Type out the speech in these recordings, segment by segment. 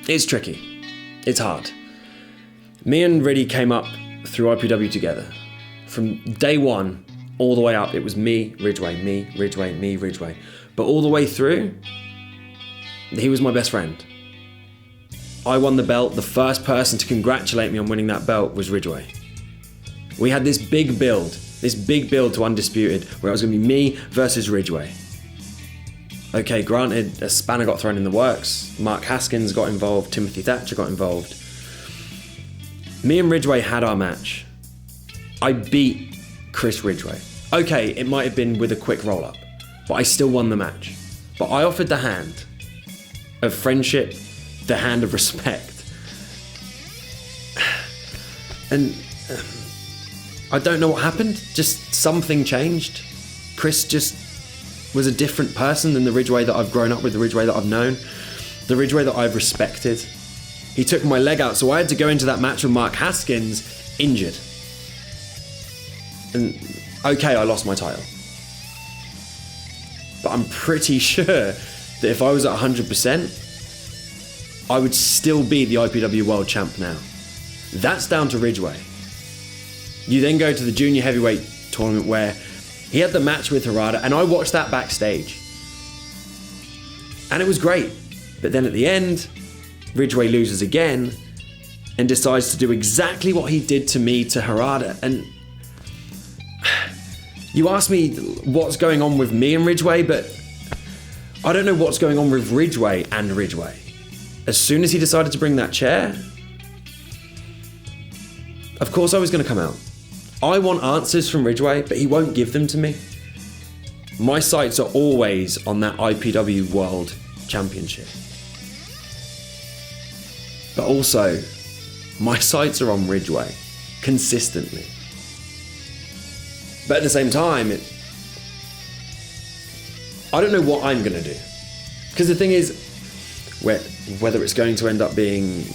It's tricky. It's hard. Me and Riddy came up through IPW together. From day one, all the way up, it was me, Ridgeway, me, Ridgeway, me, Ridgeway. But all the way through, he was my best friend. I won the belt. The first person to congratulate me on winning that belt was Ridgeway. We had this big build to Undisputed, where it was going to be me versus Ridgeway. Okay, granted, a spanner got thrown in the works. Mark Haskins got involved. Timothy Thatcher got involved. Me and Ridgeway had our match. I beat Chris Ridgeway. Okay, it might have been with a quick roll-up, but I still won the match. But I offered the hand of friendship, the hand of respect. And I don't know what happened. Just something changed. Chris just was a different person than the Ridgeway that I've grown up with, the Ridgeway that I've known, the Ridgeway that I've respected. He took my leg out, so I had to go into that match with Mark Haskins injured. And okay, I lost my title. But I'm pretty sure that if I was at 100%, I would still be the IPW World Champ now. That's down to Ridgeway. You then go to the junior heavyweight tournament where he had the match with Harada, and I watched that backstage. And it was great. But then at the end, Ridgeway loses again and decides to do exactly what he did to me to Harada. And you ask me what's going on with me and Ridgeway, but I don't know what's going on with Ridgeway and Ridgeway. As soon as he decided to bring that chair, of course I was going to come out. I want answers from Ridgeway, but he won't give them to me. My sights are always on that IPW World Championship. But also, my sights are on Ridgeway, consistently. But at the same time, I don't know what I'm going to do. Because the thing is, whether it's going to end up being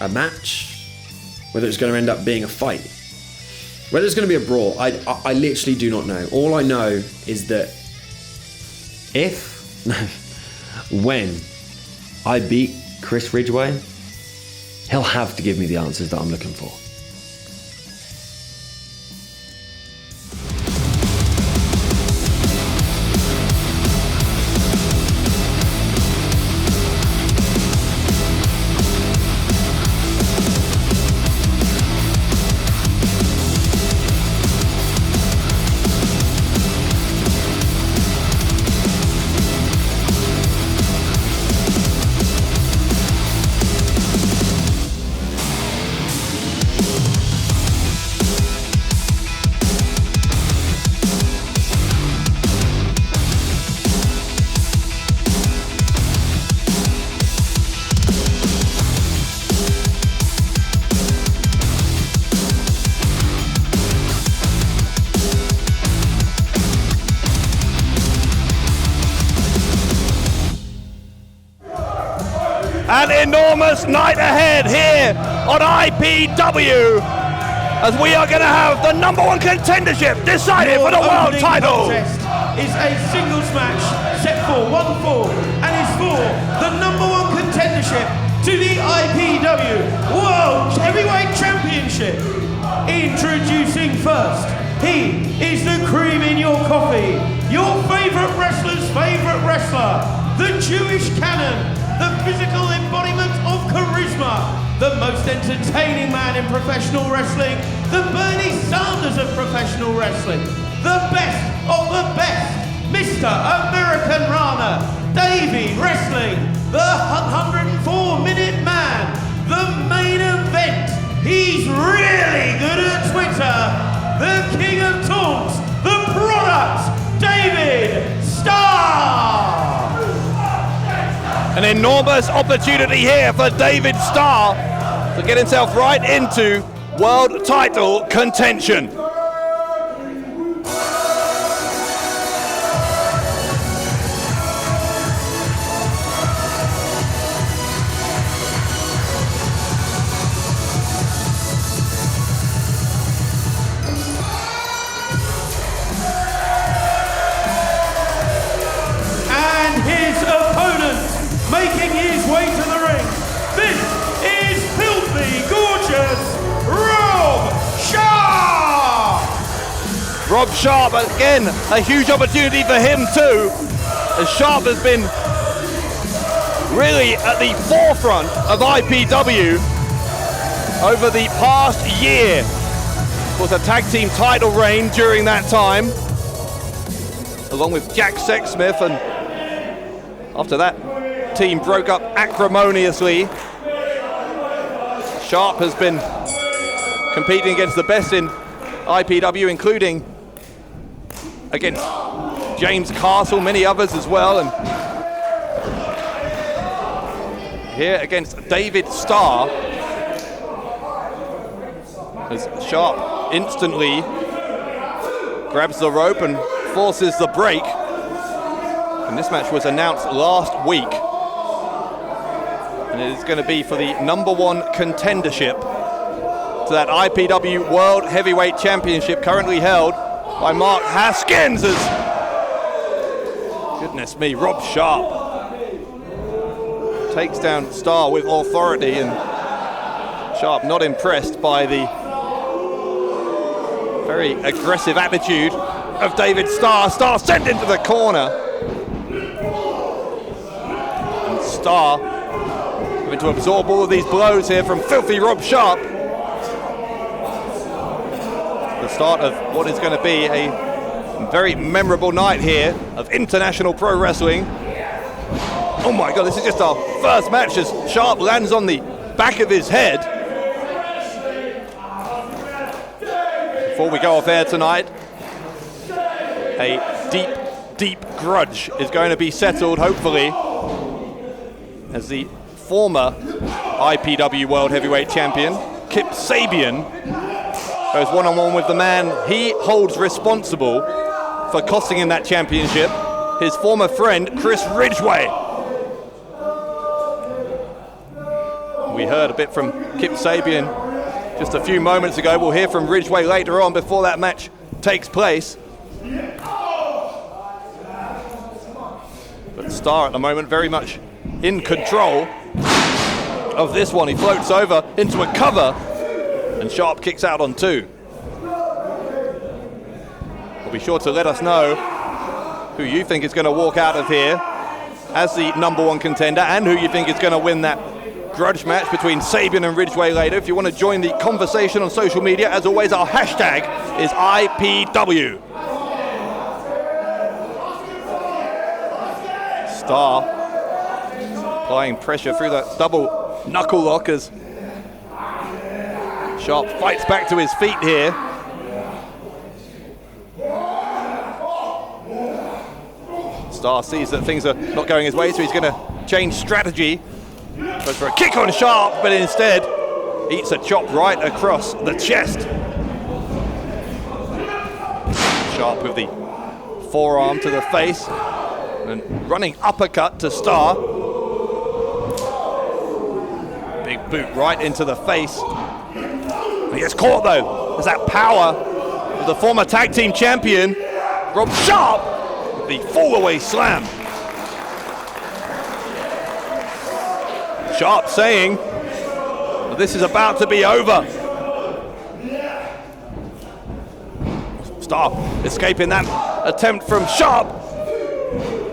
a match, whether it's going to end up being a fight, whether it's going to be a brawl, I literally do not know. All I know is that when I beat Chris Ridgeway, he'll have to give me the answers that I'm looking for. An enormous night ahead here on IPW, as we are going to have the number one contendership decided for the world title. Is a singles match set for 1-4 and is for the number one contendership to the IPW World Heavyweight Championship. Introducing first, he is the cream in your coffee, your favorite wrestler's favorite wrestler, the Jewish Cannon, the physical embodiment of charisma, the most entertaining man in professional wrestling, the Bernie Sanders of professional wrestling, the best of the best, Mr. American Rana, Davey Wrestling, the 104-minute man, the main event. He's really good at Twitter, the king of taunts, the product, David Starr. An enormous opportunity here for David Starr to get himself right into world title contention. And his opponent, making his way to the ring Rob Sharpe, again, a huge opportunity for him too, as Sharpe has been really at the forefront of IPW over the past year. Of course, a tag team title reign during that time, along with Jack Sexsmith, and after that team broke up acrimoniously, Sharpe has been competing against the best in IPW, including against James Castle, many others as well, and here against David Starr, as Sharpe instantly grabs the rope and forces the break. And this match was announced last week, and it is going to be for the #1 contendership to that IPW World Heavyweight Championship, currently held by Mark Haskins. As, goodness me, Rob Sharpe takes down Starr with authority, and Sharpe not impressed by the very aggressive attitude of David Starr. Starr sent into the corner, and Starr having to absorb all of these blows here from filthy Rob Sharpe. The start of what is going to be a very memorable night here of international pro wrestling. Oh my God, this is just our first match as Sharpe lands on the back of his head. Before we go off air tonight, a deep grudge is going to be settled, hopefully, as the former IPW World Heavyweight Champion, Kip Sabian, goes one-on-one with the man he holds responsible for costing him that championship, his former friend, Chris Ridgeway. We heard a bit from Kip Sabian just a few moments ago. We'll hear from Ridgeway later on before that match takes place. But Starr at the moment very much in control of this one. He floats over into a cover, and Sharpe kicks out on 2. Well, be sure to let us know who you think is going to walk out of here as the #1 contender, and who you think is going to win that grudge match between Sabian and Ridgeway later. If you want to join the conversation on social media, as always, our hashtag is IPW. Starr applying pressure through that double knuckle lock as Sharpe fights back to his feet here. Starr sees that things are not going his way, so he's going to change strategy. Goes for a kick on Sharpe, but instead eats a chop right across the chest. Sharpe with the forearm to the face, and running uppercut to Starr. Big boot right into the face. He gets caught though. There's that power of the former tag team champion, Rob Sharpe, with the fall-away slam. Sharpe saying that this is about to be over. Starr escaping that attempt from Sharpe.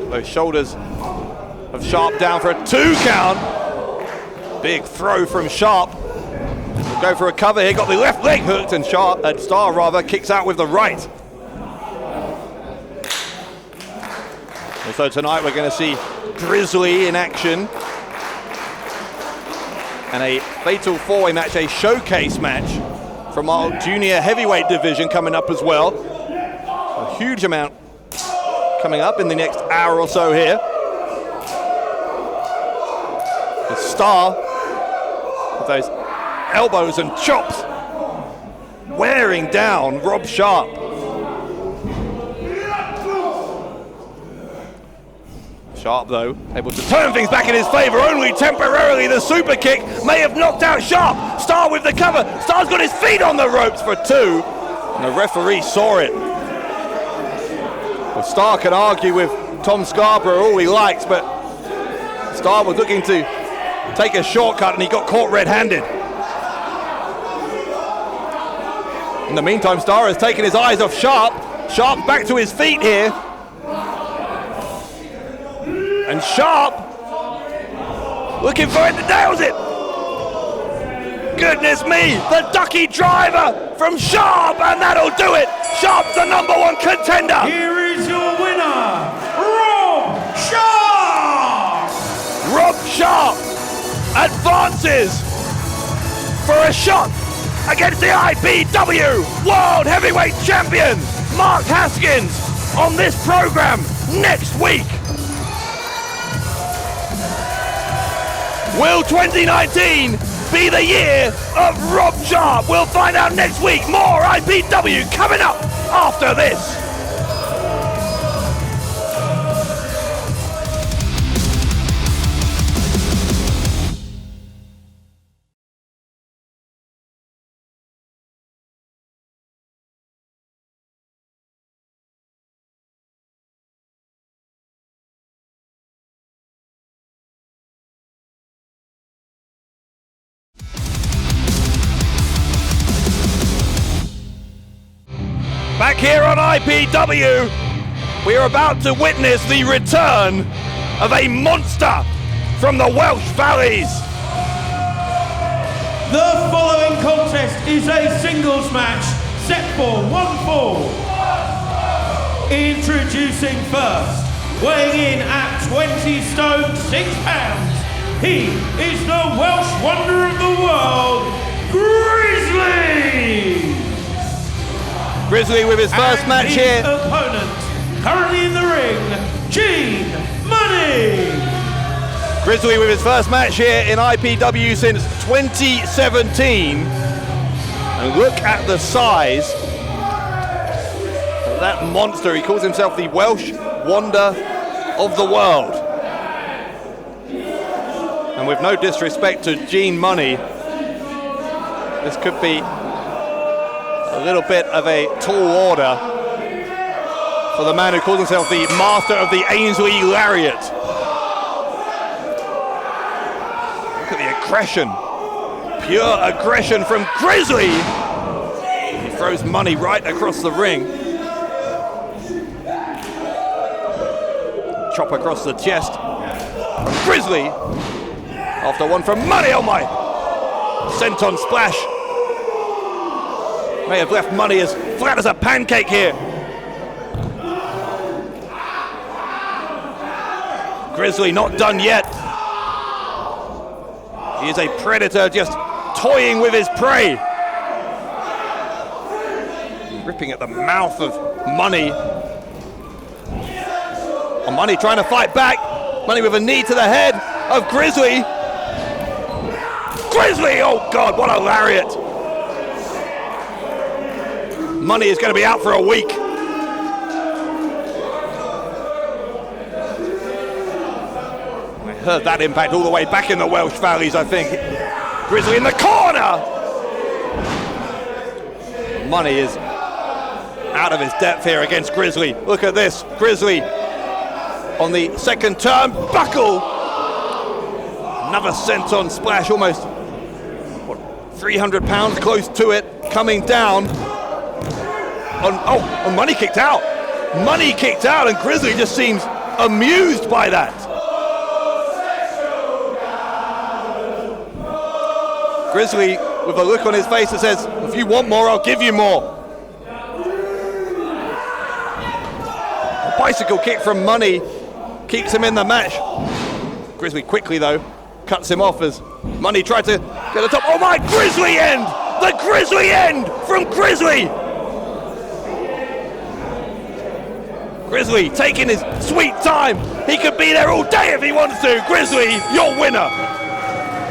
Those shoulders of Sharpe down for a 2 count. Big throw from Sharpe. We'll go for a cover here. Got the left leg hooked, and Starr kicks out with the right. Also tonight we're going to see Grizzly in action. And a fatal 4-way match, a showcase match from our junior heavyweight division coming up as well. A huge amount coming up in the next hour or so here. The Starr with those elbows and chops wearing down Rob Sharpe. Sharpe, though, able to turn things back in his favor, only temporarily. The super kick may have knocked out Sharpe. Starr with the cover. Starr's got his feet on the ropes for 2, and the referee saw it. Well, Starr can argue with Tom Scarborough all he likes, but Starr was looking to take a shortcut, and he got caught red-handed. In the meantime, Starr has taken his eyes off Sharpe. Sharpe back to his feet here. And Sharpe looking for it, nails it. Goodness me, the ducky driver from Sharpe, and that'll do it. Sharpe's the #1 contender. Here is your winner, Rob Sharpe. Rob Sharpe advances for a shot against the IPW World Heavyweight Champion, Mark Haskins, on this program next week. Will 2019 be the year of Rob Sharpe? We'll find out next week. More IPW coming up after this. Back here on IPW, we are about to witness the return of a monster from the Welsh Valleys. The following contest is a singles match set for 1 fall. Introducing first, weighing in at 20 stone 6 pounds, he is the Welsh wonder of the world, Grizzly! Grizzly with his first match here. Opponent, currently in the ring, Munny! Grizzly with his first match here in IPW since 2017. And look at the size of that monster. He calls himself the Welsh wonder of the world. And with no disrespect to Munny, this could be a little bit of a tall order for the man who calls himself the master of the Ainsley Lariat. Look at the aggression, pure aggression from Grizzly. He throws Munny right across the ring. Chop across the chest from Grizzly. After one from Munny, oh my! Senton splash. May have left Munny as flat as a pancake here. Grizzly not done yet. He is a predator just toying with his prey. Ripping at the mouth of Munny. And Munny trying to fight back. Munny with a knee to the head of Grizzly. Grizzly, oh God, what a lariat. Munny is going to be out for a week. I heard that impact all the way back in the Welsh Valleys, I think. Grizzly in the corner! Munny is out of his depth here against Grizzly. Look at this, Grizzly on the second turnbuckle. Another senton splash, almost 300 pounds close to it, coming down. And Munny kicked out. Munny kicked out, and Grizzly just seems amused by that. Grizzly with a look on his face that says, if you want more, I'll give you more. A bicycle kick from Munny keeps him in the match. Grizzly quickly, though, cuts him off as Munny tried to get the top. Oh my, Grizzly end! The Grizzly end from Grizzly! Grizzly taking his sweet time. He could be there all day if he wants to. Grizzly, your winner.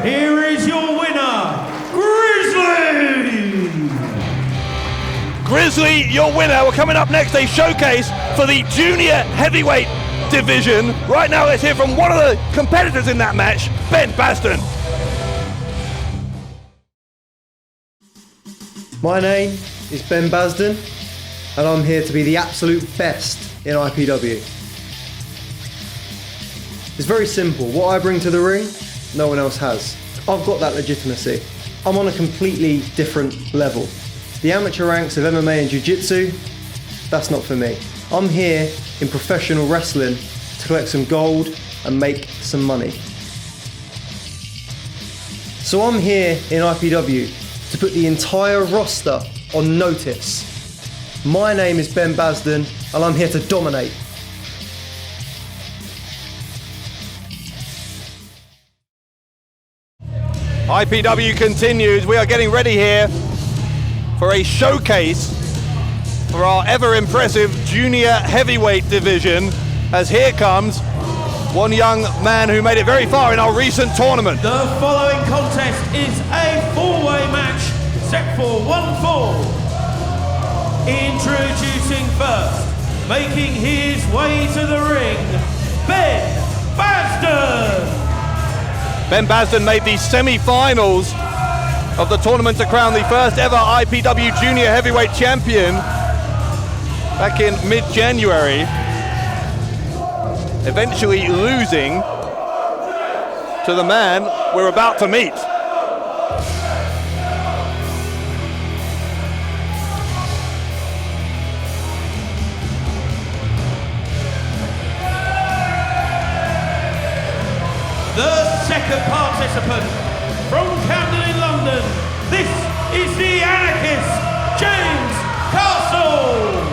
Here is your winner, Grizzly! Grizzly, your winner. We're coming up next, a showcase for the junior heavyweight division. Right now, let's hear from one of the competitors in that match, Ben Basden. My name is Ben Basden, and I'm here to be the absolute best in IPW. It's very simple. What I bring to the ring, no one else has. I've got that legitimacy. I'm on a completely different level. The amateur ranks of MMA and Jiu-Jitsu, That's not for me. I'm here in professional wrestling to collect some gold and make some money. So I'm here in IPW to put the entire roster on notice. My name is Ben Basden and I'm here to dominate. IPW continues. We are getting ready here for a showcase for our ever impressive junior heavyweight division, as here comes one young man who made it very far in our recent tournament. The following contest is a four-way match set for 1 fall. Introducing first, making his way to the ring, Ben Basden. Ben Basden made the semi-finals of the tournament to crown the first ever IPW junior heavyweight champion back in mid-January, eventually losing to the man we're about to meet. The second participant from Camden in London, this is the anarchist, James Castle.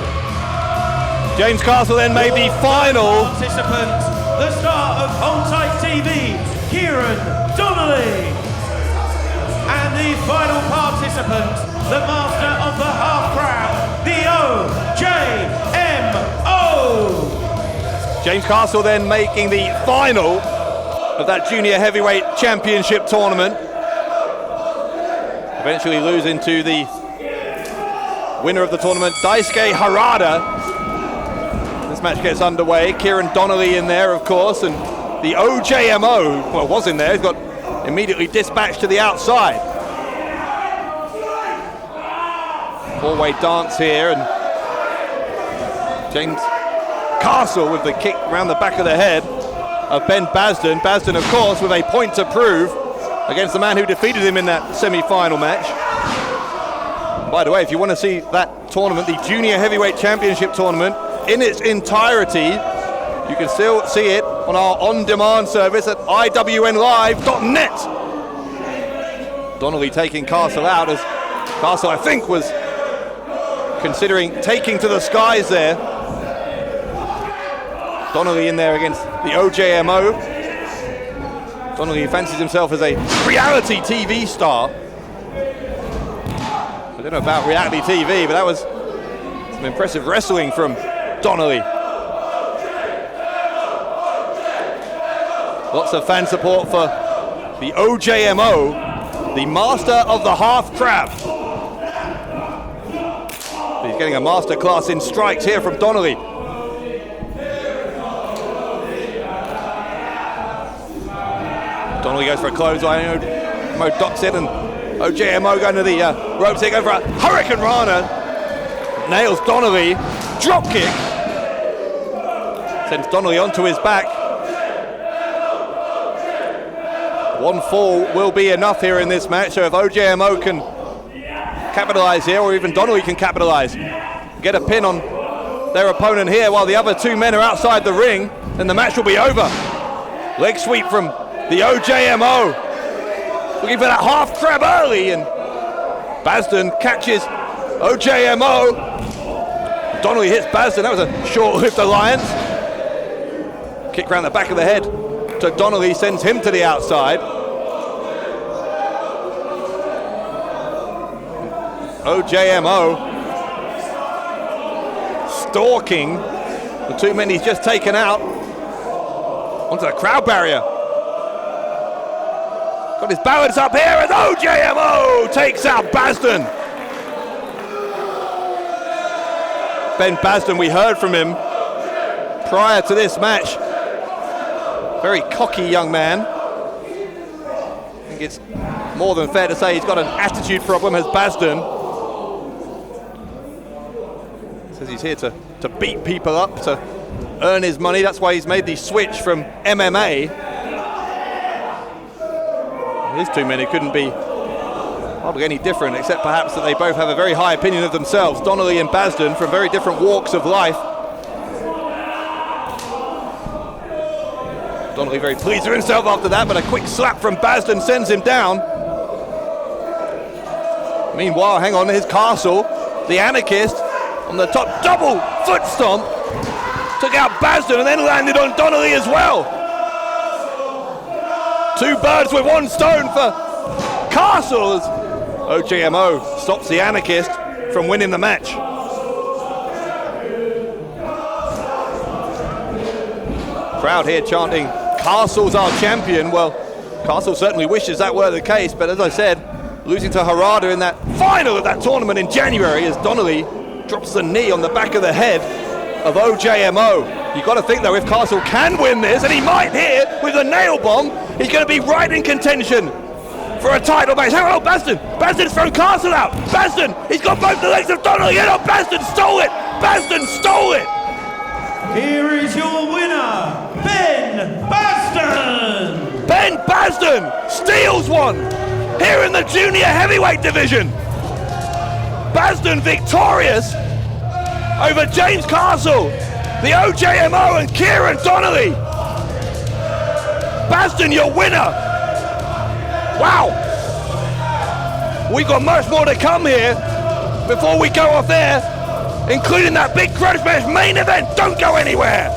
James Castle then made the final. Participant, the star of Home TV, Kieran Donnelly. And the final participant, the master of the half crab, the OJMO. James Castle then making the final of that junior heavyweight championship tournament. Eventually losing to the winner of the tournament, Daisuke Harada. This match gets underway. Kieran Donnelly in there, of course, and the OJMO, well, was in there. He's got immediately dispatched to the outside. Four-way dance here, and James Castle with the kick around the back of the head of Ben Basden. Basden, of course, with a point to prove against the man who defeated him in that semi-final match. By the way, if you want to see that tournament, the Junior Heavyweight Championship tournament, in its entirety, you can still see it on our on-demand service at iwnlive.net. Donnelly taking Castle out, as Castle, I think, was considering taking to the skies there. Donnelly in there against the OJMO. Donnelly fancies himself as a reality TV star. I don't know about reality TV, but that was some impressive wrestling from Donnelly. Lots of fan support for the OJMO, the master of the half crab. He's getting a masterclass in strikes here from Donnelly. Donnelly goes for a clothesline, Mo docks it, and OJMO going to the ropes here, going for a Hurricane Rana. Nails Donnelly, drop kick. Sends Donnelly onto his back. One fall will be enough here in this match, so if OJMO can capitalize here, or even Donnelly can capitalize, get a pin on their opponent here while the other two men are outside the ring, then the match will be over. Leg sweep from the OJMO. Looking for that half crab early, and Basden catches OJMO. Donnelly hits Basden. That was a short-lived alliance. Kick around the back of the head to Donnelly, sends him to the outside. OJMO stalking the two men he's just taken out onto the crowd barrier. Got his balance up here, and OJMO takes out Basden. Ben Basden, we heard from him prior to this match. Very cocky young man. I think it's more than fair to say he's got an attitude problem, has Basden. Says he's here to beat people up, to earn his money. That's why he's made the switch from MMA. These two men, it couldn't be hardly any different, except perhaps that they both have a very high opinion of themselves. Donnelly and Basden from very different walks of life. Donnelly very pleased with himself after that, but a quick slap from Basden sends him down. Meanwhile, hang on, here's Castle, the anarchist, on the top, double foot stomp. Took out Basden and then landed on Donnelly as well. Two birds with one stone for Castle as OJMO stops the anarchist from winning the match. Crowd here chanting, Castle's our champion. Well, Castle certainly wishes that were the case, but as I said, losing to Harada in that final of that tournament in January as Donnelly drops the knee on the back of the head of OJMO. You've got to think though, if Castle can win this, and he might here with a nail bomb, he's going to be right in contention for a title match. Oh, Basden! Basden's thrown Castle out! Basden! He's got both the legs of Donnelly! Oh, Basden stole it! Basden stole it! Here is your winner, Ben Basden! Ben Basden steals one here in the junior heavyweight division. Basden victorious over James Castle, the OJMO and Kieran Donnelly. Basden, your winner. Wow. We've got much more to come here before we go off air, including that big grudge match main event. Don't go anywhere.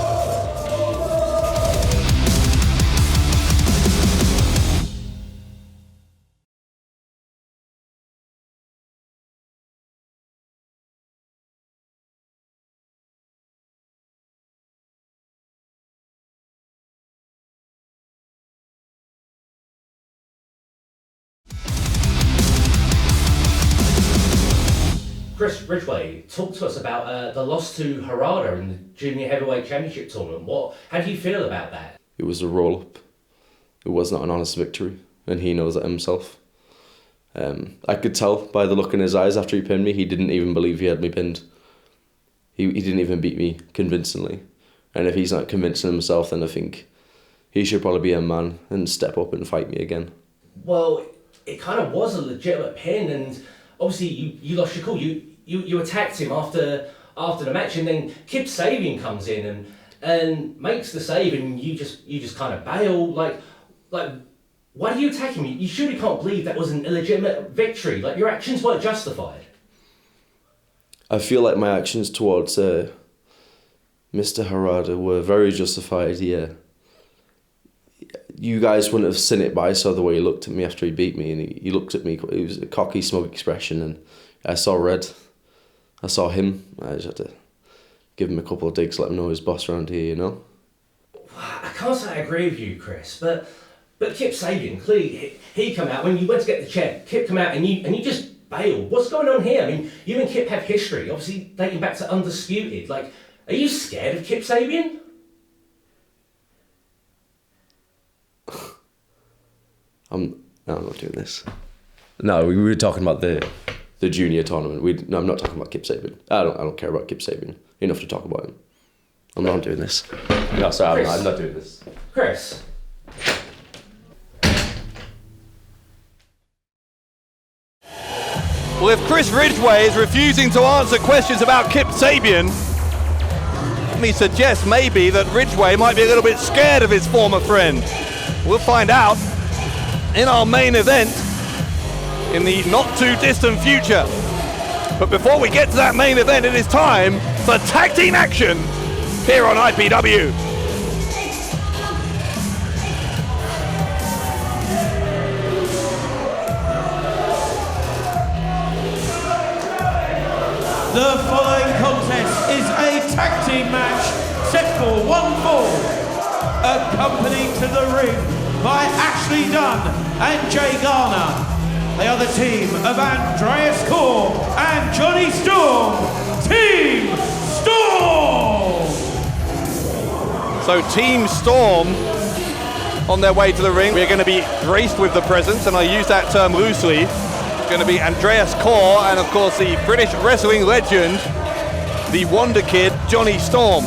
Chris Ridgeway, talk to us about the loss to Harada in the Junior Heavyweight Championship tournament. How do you feel about that? It was a roll-up. It was not an honest victory, and he knows that himself. I could tell by the look in his eyes after he pinned me, he didn't even believe he had me pinned. He didn't even beat me convincingly. And if he's not convincing himself, then I think he should probably be a man and step up and fight me again. Well, it kind of was a legitimate pin, and obviously you lost your cool. You attacked him after the match, and then Kip Sabian comes in and makes the save, and you just kind of bail. Like why do you attack him? You surely can't believe that was an illegitimate victory. Like, your actions weren't justified. I feel like my actions towards Mr. Harada were very justified. Yeah. You guys wouldn't have seen it, but I saw the way he looked at me after he beat me, and he looked at me. It was a cocky, smug expression, and I saw red. I saw him. I just had to give him a couple of digs, let him know he's boss around here, you know? I can't say I agree with you, Chris, but Kip Sabian, clearly, he come out, when you went to get the check, Kip come out and you just bailed. What's going on here? I mean, you and Kip have history, obviously dating back to Undisputed. Like, are you scared of Kip Sabian? I'm not doing this. No, we were talking about the junior tournament. No, I'm not talking about Kip Sabian. I don't care about Kip Sabian enough to talk about him. I'm not doing this. No, sorry, I'm not doing this. Chris. Well, if Chris Ridgeway is refusing to answer questions about Kip Sabian, let me suggest maybe that Ridgeway might be a little bit scared of his former friend. We'll find out in our main event in the not too distant future. But before we get to that main event, it is time for tag team action here on IPW. The following contest is a tag team match set for 1 fall, accompanied to the ring by Ashley Dunn and Jay Garner. They are the team of Andreas Core and Johnny Storm. Team Storm! So Team Storm on their way to the ring. We're going to be graced with the presence, and I use that term loosely. It's going to be Andreas Core and of course the British wrestling legend, the Wonder Kid, Johnny Storm.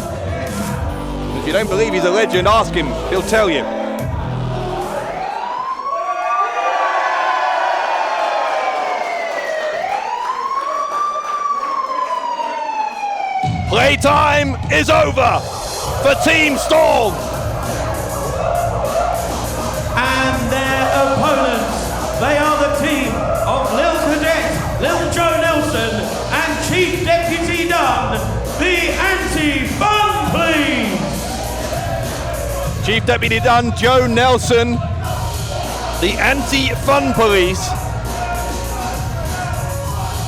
If you don't believe he's a legend, ask him, he'll tell you. Playtime is over for Team Storm. And their opponents, they are the team of Lil Cadet, Lil Joe Nelson, and Chief Deputy Dunn, the Anti-Fun Police. Chief Deputy Dunn, Joe Nelson, the Anti-Fun Police,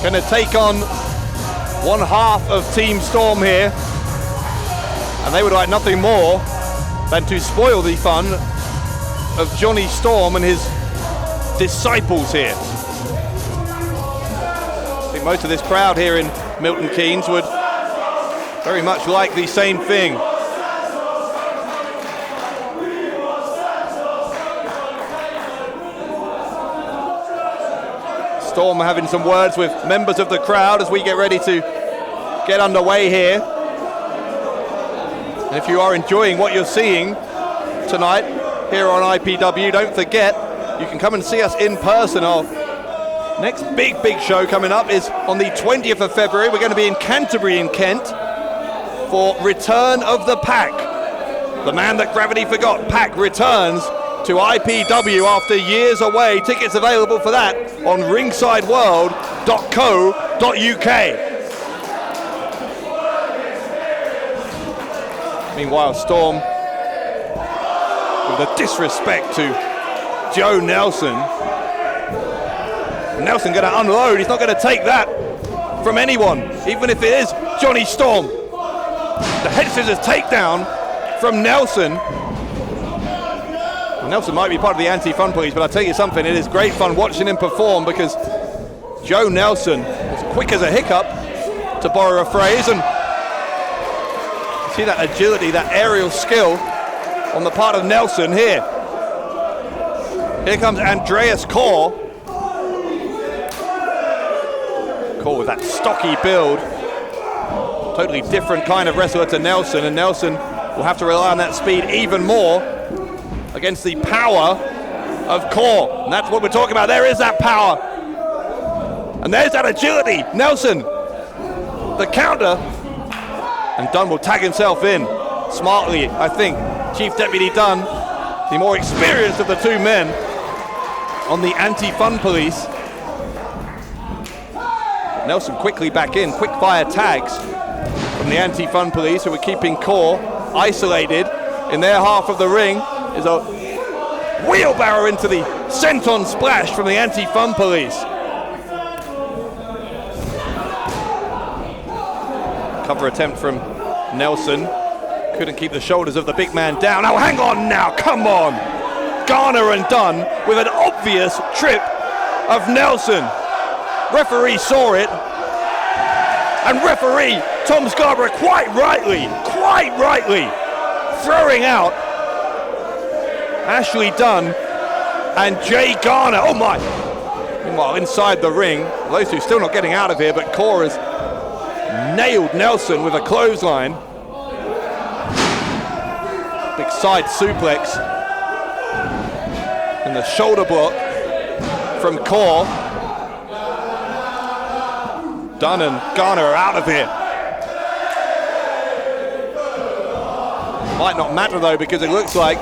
going to take on one half of Team Storm here, and they would like nothing more than to spoil the fun of Johnny Storm and his disciples here. I think most of this crowd here in Milton Keynes would very much like the same thing. Storm having some words with members of the crowd as we get ready to get underway here. And if you are enjoying what you're seeing tonight here on IPW, don't forget you can come and see us in person. Our next big show coming up is on the 20th of February. We're going to be in Canterbury in Kent for Return of the Pack. The man that gravity forgot, Pack, returns to IPW after years away. Tickets available for that on ringsideworld.co.uk. Meanwhile, Storm, with the disrespect to Joe Nelson. Nelson going to unload. He's not going to take that from anyone, even if it is Johnny Storm. The head scissors takedown from Nelson. Nelson might be part of the Anti-Fun Police, but I'll tell you something, it is great fun watching him perform because Joe Nelson is quick as a hiccup, to borrow a phrase, and you see that agility, that aerial skill on the part of Nelson here. Here comes Andreas Kaur. Kaur with that stocky build. Totally different kind of wrestler to Nelson, and Nelson will have to rely on that speed even more against the power of Kaur. And that's what we're talking about. There is that power. And there's that agility. Nelson, the counter. And Dunn will tag himself in smartly, I think. Chief Deputy Dunn, the more experienced of the two men on the Anti-Fun Police. Nelson quickly back in, quick fire tags from the Anti-Fun Police, who are keeping Kaur isolated in their half of the ring. Is a wheelbarrow into the senton splash from the Anti-Fun Police. Cover attempt from Nelson. Couldn't keep the shoulders of the big man down. Oh, hang on now, come on. Garner and Dunn with an obvious trip of Nelson. Referee saw it. And referee Tom Scarborough quite rightly, throwing out Ashley Dunn and Jay Garner. Oh my! Meanwhile, inside the ring, those two still not getting out of here, but Kaur has nailed Nelson with a clothesline. Big side suplex. And the shoulder block from Kaur. Dunn and Garner are out of here. Might not matter though, because it looks like,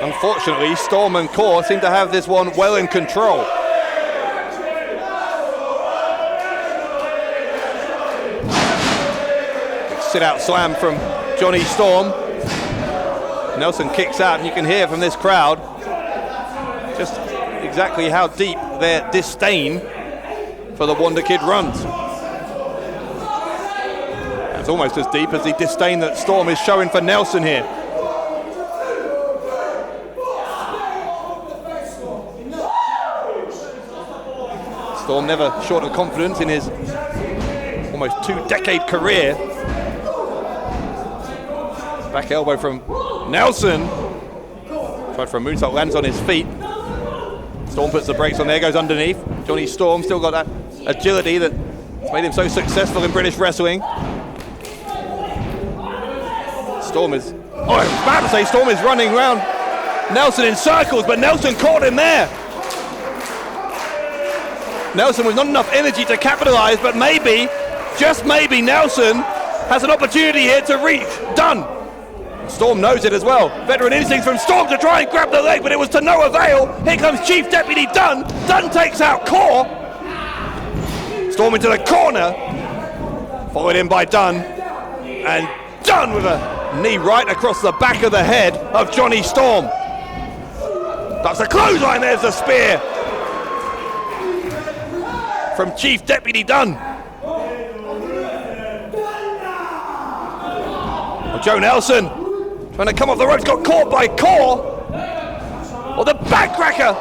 unfortunately, Storm and Kaur seem to have this one well in control. Big sit-out slam from Johnny Storm. Nelson kicks out, and you can hear from this crowd just exactly how deep their disdain for the Wonder Kid runs. It's almost as deep as the disdain that Storm is showing for Nelson here. Storm never short of confidence in his almost 2-decade career. Back elbow from Nelson. Tried for a moonsault, lands on his feet. Storm puts the brakes on there, goes underneath. Johnny Storm still got that agility that made him so successful in British wrestling. Storm is, I was about to say Storm is running around Nelson in circles, but Nelson caught him there. Nelson with not enough energy to capitalize, but maybe, just maybe, Nelson has an opportunity here to reach Dunn. Storm knows it as well. Veteran instincts from Storm to try and grab the leg, but it was to no avail. Here comes Chief Deputy Dunn. Dunn takes out Core. Storm into the corner. Followed in by Dunn. And Dunn with a knee right across the back of the head of Johnny Storm. That's a clothesline, there's the spear from Chief Deputy Dunn. Well, Joe Nelson trying to come off the ropes, got caught by Core. Or the backcracker.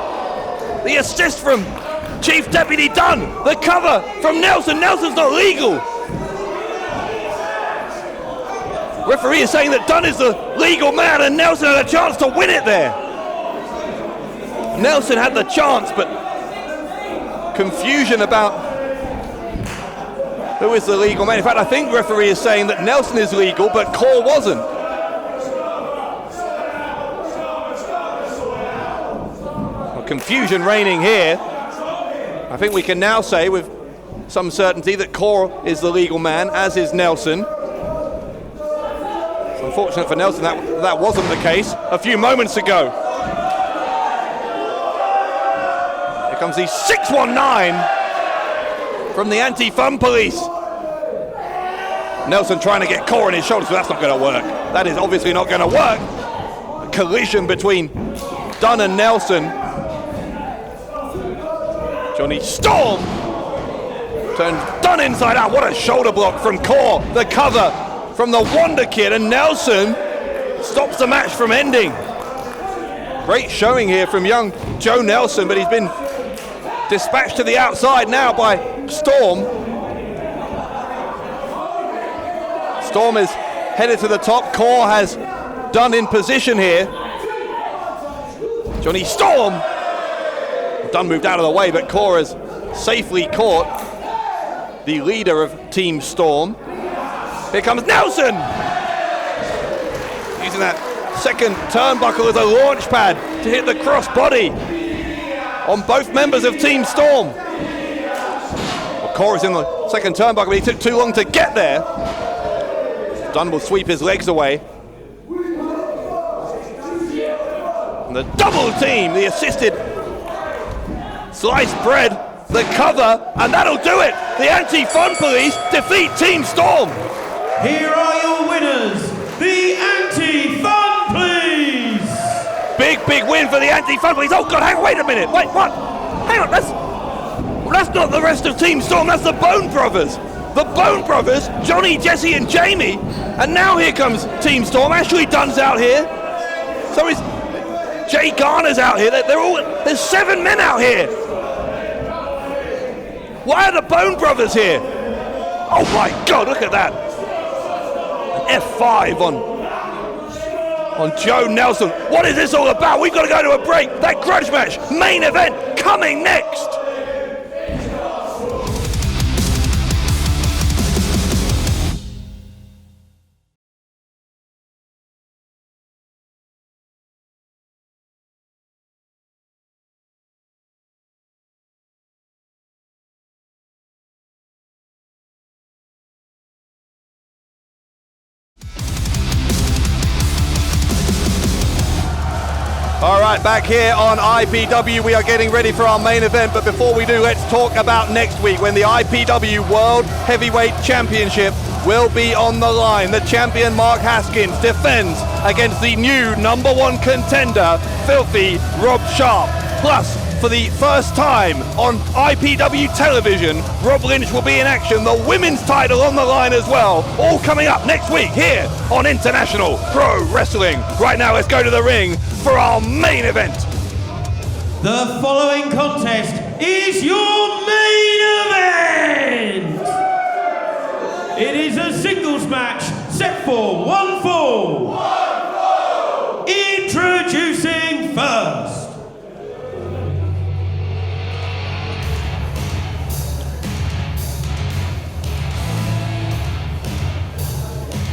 The assist from Chief Deputy Dunn. The cover from Nelson. Nelson's not legal. Referee is saying that Dunn is the legal man and Nelson had a chance to win it there. Nelson had the chance, but confusion about who is the legal man. In fact, I think the referee is saying that Nelson is legal, but Core wasn't. Well, confusion reigning here. I think we can now say with some certainty that Core is the legal man, as is Nelson. It's unfortunate for Nelson that wasn't the case a few moments ago. Here comes the 619 from the Anti-Fun Police. Nelson trying to get Core on his shoulders, but that's not going to work. That is obviously not going to work. A collision between Dunn and Nelson. Johnny Storm turns Dunn inside out. What a shoulder block from Core. The cover from the Wonder Kid, and Nelson stops the match from ending. Great showing here from young Joe Nelson, but he's been dispatched to the outside now by Storm. Storm is headed to the top. Core has Dunn in position here. Johnny Storm. Dunn moved out of the way, but Core has safely caught the leader of Team Storm. Here comes Nelson! Using that second turnbuckle as a launch pad to hit the crossbody on both members of Team Storm. Well, Core is in the second turnbuckle, but he took too long to get there. Dunn will sweep his legs away. And the double team, the assisted sliced bread, the cover, and that'll do it. The Anti-Fun Police defeat Team Storm. Here are your winners, the Anti-Fun Police. Big win for the Anti-Fun Police. Oh God, wait a minute. Wait, what? Hang on, that's not the rest of Team Storm, that's the Bone Brothers. The Bone Brothers, Johnny, Jesse, and Jamie. And now here comes Team Storm. Ashley Dunn's out here. So is Jay Garner's out here. There's 7 men out here. Why are the Bone Brothers here? Oh my God, look at that. An F5 on Joe Nelson. What is this all about? We've got to go to a break. That grudge match, main event, coming next. All right, back here on IPW, we are getting ready for our main event, but before we do, let's talk about next week when the IPW World Heavyweight Championship will be on the line. The champion Mark Haskins defends against the new #1 contender, Filthy Rob Sharpe. Plus, for the first time on IPW television, Rob Lynch will be in action, the women's title on the line as well. All coming up next week here on International Pro Wrestling. Right now, let's go to the ring for our main event. The following contest is your main event. It is a singles match set for 1 fall. Introducing first.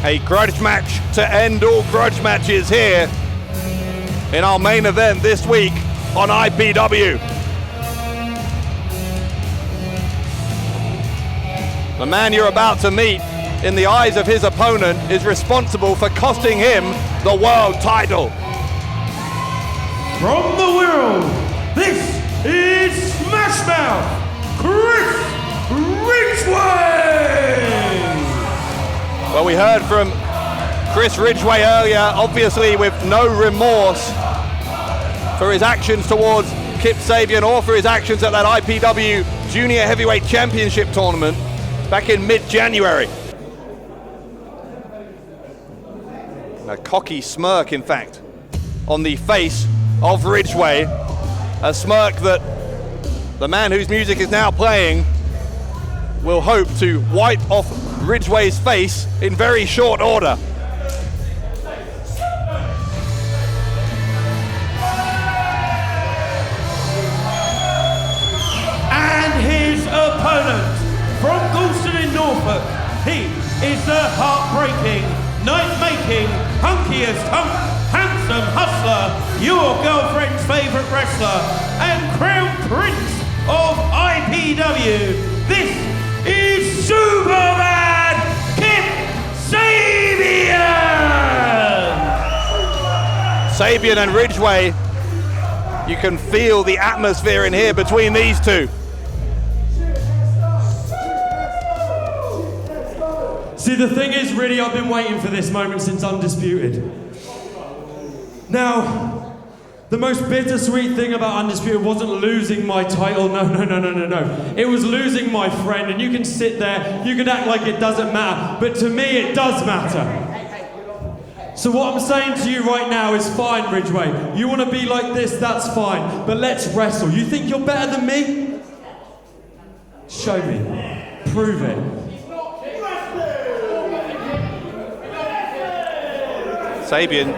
A grudge match to end all grudge matches here in our main event this week on IPW. The man you're about to meet in the eyes of his opponent, is responsible for costing him the world title. From the world, this is Smash Mouth, Chris Ridgeway! Well, we heard from Chris Ridgeway earlier, obviously with no remorse for his actions towards Kip Sabian or for his actions at that IPW Junior Heavyweight Championship tournament back in mid-January. A cocky smirk, in fact, on the face of Ridgeway. A smirk that the man whose music is now playing will hope to wipe off Ridgeway's face in very short order. Opponent from Galston in Norfolk, he is the heartbreaking, night-making, hunkiest handsome hustler, your girlfriend's favourite wrestler, and crown prince of IPW. This is Superbad Kip Sabian! Sabian and Ridgeway, you can feel the atmosphere in here between these two. See, the thing is, really, I've been waiting for this moment since Undisputed. Now, the most bittersweet thing about Undisputed wasn't losing my title, no. It was losing my friend, and you can sit there, you can act like it doesn't matter, but to me it does matter. So what I'm saying to you right now is fine, Ridgeway. You want to be like this, that's fine, but let's wrestle. You think you're better than me? Show me. Prove it. Sabian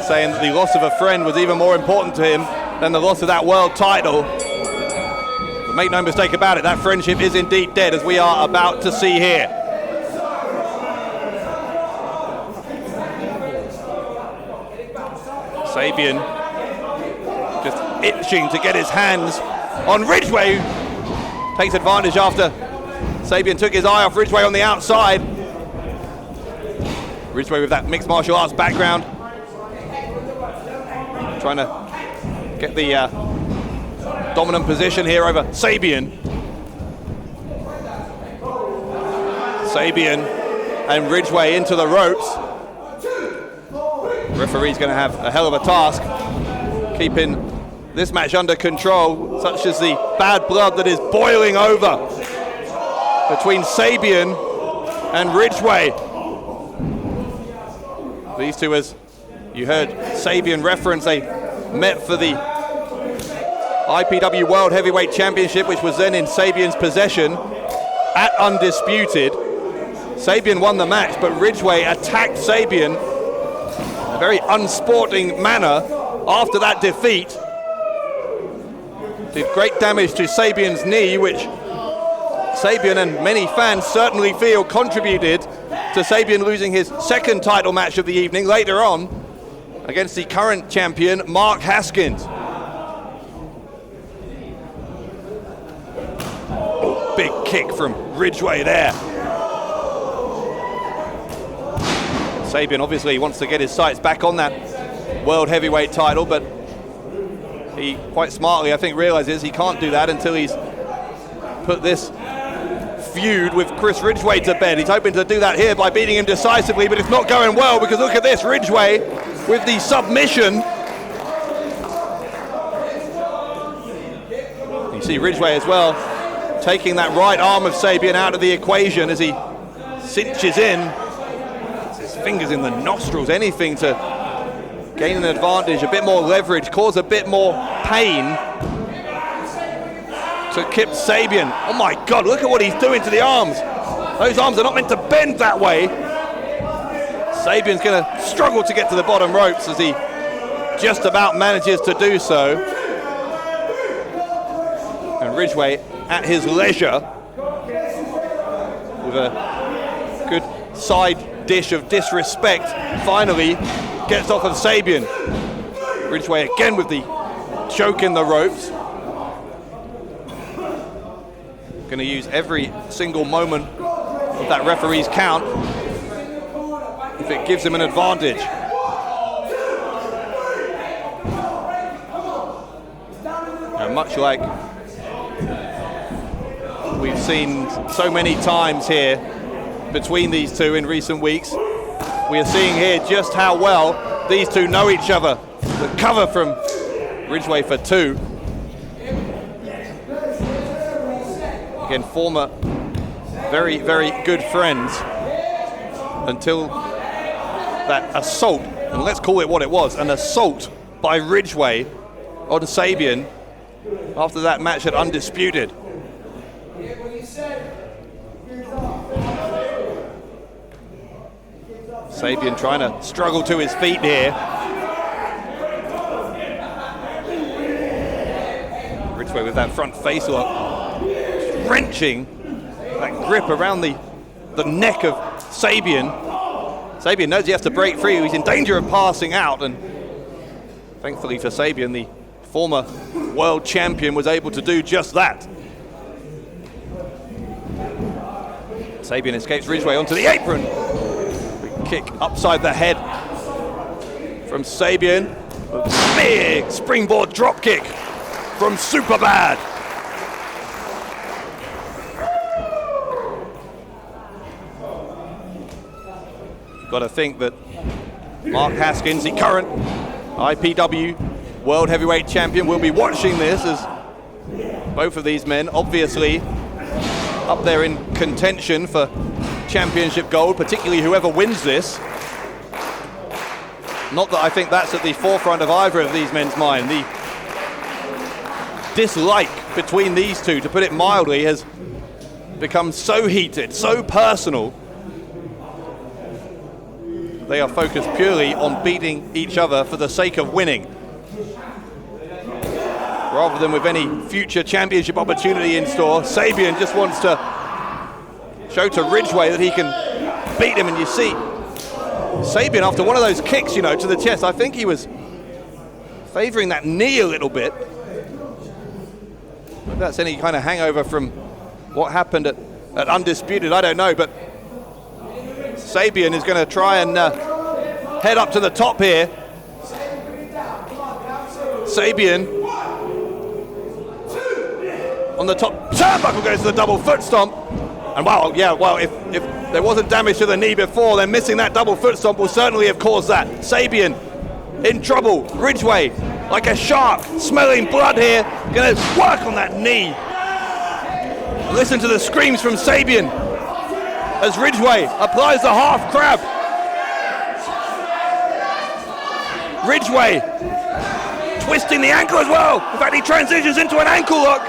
saying that the loss of a friend was even more important to him than the loss of that world title. But make no mistake about it, that friendship is indeed dead, as we are about to see here. Sabian just itching to get his hands on Ridgeway. Takes advantage after Sabian took his eye off Ridgeway on the outside. Ridgeway with that mixed martial arts background, trying to get the dominant position here over Sabian. Sabian and Ridgeway into the ropes. The referee's going to have a hell of a task keeping this match under control, such as the bad blood that is boiling over between Sabian and Ridgeway. These two, as you heard Sabian reference, they met for the IPW World Heavyweight Championship, which was then in Sabian's possession at Undisputed. Sabian won the match, but Ridgeway attacked Sabian in a very unsporting manner after that defeat. Did great damage to Sabian's knee, which Sabian and many fans certainly feel contributed to Sabian losing his second title match of the evening later on against the current champion, Mark Haskins. Oh, big kick from Ridgeway there. Sabian obviously wants to get his sights back on that world heavyweight title, but he quite smartly, I think, realizes he can't do that until he's put this feud with Chris Ridgeway to bed. He's hoping to do that here by beating him decisively, but it's not going well, because look at this, Ridgeway with the submission. You see Ridgeway as well taking that right arm of Sabian out of the equation as he cinches in. His fingers in the nostrils, anything to gain an advantage, a bit more leverage, cause a bit more pain to Kip Sabian. Oh my God, look at what he's doing to the arms. Those arms are not meant to bend that way. Sabian's going to struggle to get to the bottom ropes as he just about manages to do so. And Ridgeway at his leisure with a good side dish of disrespect finally gets off of Sabian. Ridgeway again with the choke in the ropes. Going to use every single moment that referee's count if it gives him an advantage. And much like we've seen so many times here between these two in recent weeks, we are seeing here just how well these two know each other. The cover from Ridgeway for 2. Again, former very, very good friends until that assault, and let's call it what it was, an assault by Ridgeway on Sabian after that match at Undisputed. Sabian trying to struggle to his feet here. Ridgeway with that front face lock, wrenching that grip around the neck of Sabian. Sabian knows he has to break free. He's in danger of passing out, and thankfully for Sabian, the former world champion was able to do just that. Sabian escapes Ridgeway onto the apron. Big kick upside the head from Sabian. A big springboard drop kick from Superbad. Got to think that Mark Haskins, the current IPW World Heavyweight Champion, will be watching this, as both of these men obviously up there in contention for championship gold, particularly whoever wins this. Not that I think that's at the forefront of either of these men's mind. The dislike between these two, to put it mildly, has become so heated, so personal. They are focused purely on beating each other for the sake of winning, rather than with any future championship opportunity in store. Sabian just wants to show to Ridgeway that he can beat him, and you see Sabian, after one of those kicks, to the chest, I think he was favoring that knee a little bit. If that's any kind of hangover from what happened at Undisputed, I don't know, but Sabian is going to try and head up to the top here. Sabian on the top turnbuckle goes to the double foot stomp. And if there wasn't damage to the knee before, then missing that double foot stomp will certainly have caused that. Sabian in trouble. Ridgeway, like a shark, smelling blood here, going to work on that knee. Listen to the screams from Sabian as Ridgeway applies the half crab. Ridgeway twisting the ankle as well. In fact, he transitions into an ankle lock.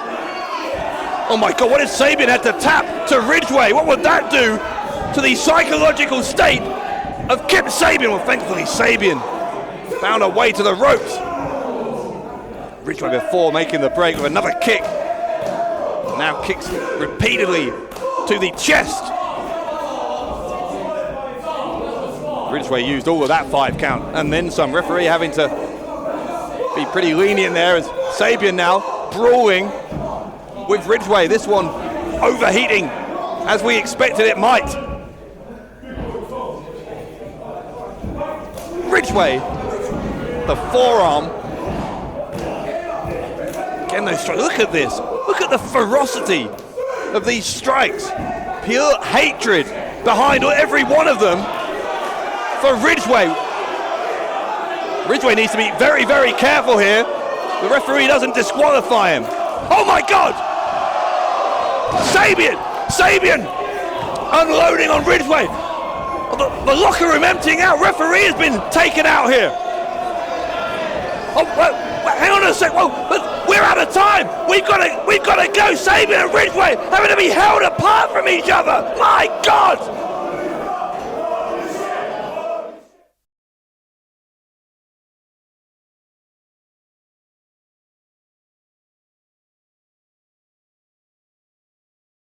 Oh my God, what if Sabian had to tap to Ridgeway? What would that do to the psychological state of Kip Sabian? Well, thankfully, Sabian found a way to the ropes. Ridgeway before making the break with another kick. Now kicks repeatedly to the chest. Ridgeway used all of that 5 count and then some. Referee having to be pretty lenient there, as Sabian now brawling with Ridgeway. This one overheating as we expected it might. Ridgeway, the forearm. Again, those strikes. Look at this. Look at the ferocity of these strikes. Pure hatred behind every one of them for Ridgeway. Ridgeway needs to be very, very careful here. The referee doesn't disqualify him. Oh my God! Sabian unloading on Ridgeway. The locker room emptying out. Referee has been taken out here. Oh, well, hang on a sec. Whoa, we're out of time. We've got to go. Sabian and Ridgeway having to be held apart from each other. My God!